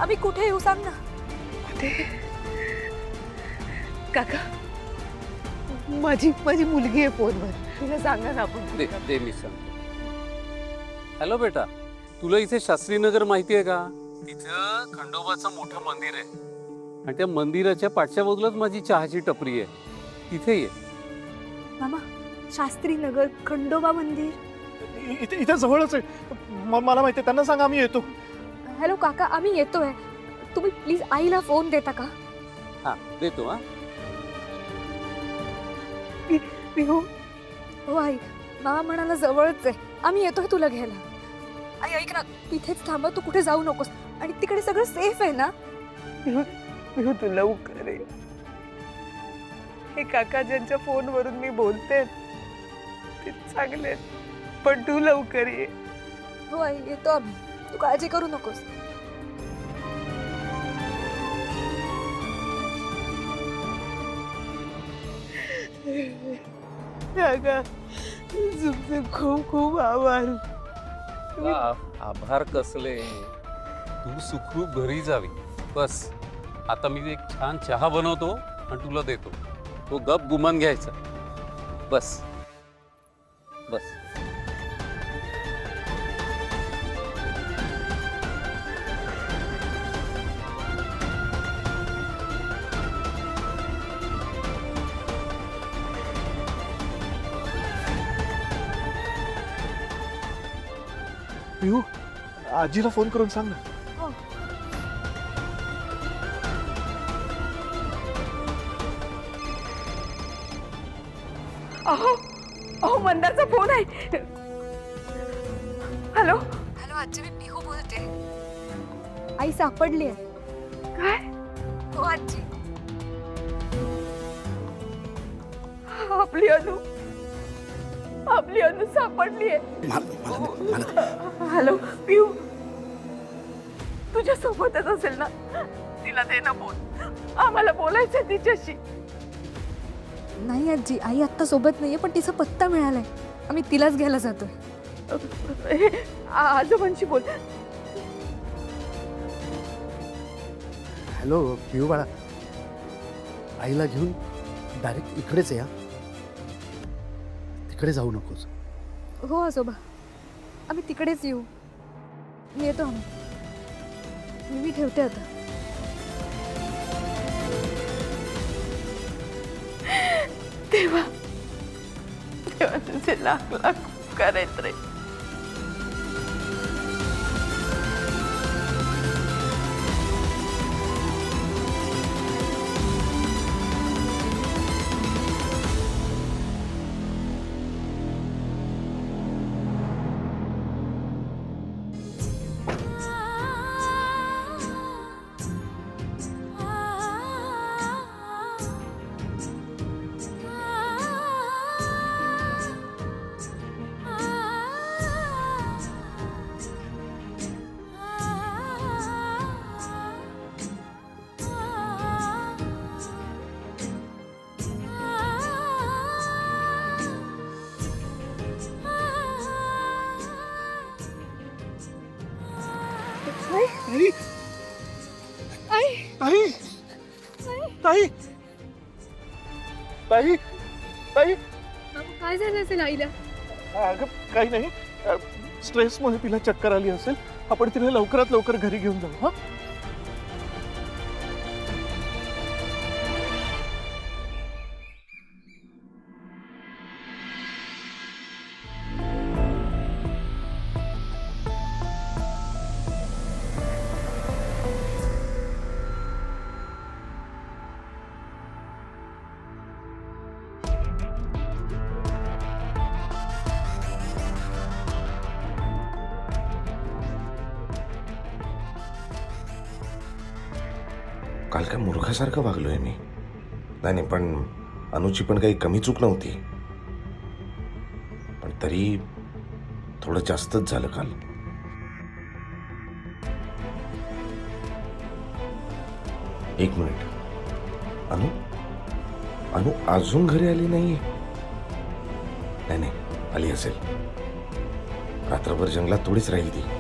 आम्ही कुठे येऊ सांग ना. काका माझी माझी मुलगी आहे फोनवर, तिला सांगा ना आपण. दे मी सांग. हॅलो बेटा, तुला इथे शास्त्रीनगर माहिती आहे का? इथं खंडोबाचं मोठं मंदिर आहे आणि त्या मंदिराच्या पाठच्या बाजूलाच माझी चहाची टपरी आहे. तिथे ये. मामा, शास्त्री नगर, खंडोबा मंदिर इथे इथे जवळच आहे. मला माहिती आहे, त्यांना सांगा आम्ही येतो. हॅलो काका, आम्ही येतोय. तुम्ही प्लीज आईला फोन देता का? हा देतो. हा पिहू हो आई, मामा म्हणाला जवळच आहे, आम्ही येतोय तुला घ्यायला. आई ऐक ना, तिथेच थांबा, तू कुठे जाऊ नकोस. आणि तिकडे सगळं सेफ आहे ना? पिहू पिहू तू लवकर ये. हे काका ज्यांच्या फोनवरून मी बोलते ते चांगले आहेत, पण तू लवकर ये. हो आई, येतो आम्ही, तू काळजी करू नकोस. काका तुमचे खूप खूप आभार. आभार कसले, तू सुखरूप घरी जावी बस. आता मी एक छान चहा बनवतो आणि तुला देतो. तो गप गुमान घ्यायचा. बस बस. पिहू, आजीला फोन करून सांग ना. हो. अहो अहो मंदाचा फोन आहे. हॅलो हॅलो आजी, मी पिहू बोलते. आई सापडली आहे. काय? हो आजी. आपली अनु सापडली आहे. हॅलो पिऊ, तुझ्या सोबतच असेल ना? तिला दे ना फोन, आम्हाला बोलायचंय तिच्याशी. नाही आजी, आई आत्ता सोबत नाहीये, पण तिचा पत्ता मिळालाय. आम्ही तिलाच घ्यायला जातोय. आजोबांशी बोल. हॅलो पिहू बाळा, आईला घेऊन डायरेक्ट इकडेच या. तिकडे जाऊ नकोस. हो आजोबा, आम्ही तिकडेच येऊ. येतो आम्ही. मी ठेवते आता. तेव्हा तेव्हा तुझे लाख लाख उपकार आहेत रे. आई आई ताई ताई ताई. काय झालं असेल आईला? अगं काही नाही, स्ट्रेसमुळे तिला चक्कर आली असेल. आपण तिला लवकरात लवकर घरी घेऊन जाऊ. हा काल काय मूर्खासारखं वागलोय मी. नाही नाही, पण अनुची पण काही कमी चूक नव्हती, पण तरी थोडं जास्तच झालं काल. एक मिनिट, अनु अनु अजून घरी आली नाहीये? नाही नाही, आली असेल. रात्रभर जंगलात थोडीच राहील ती.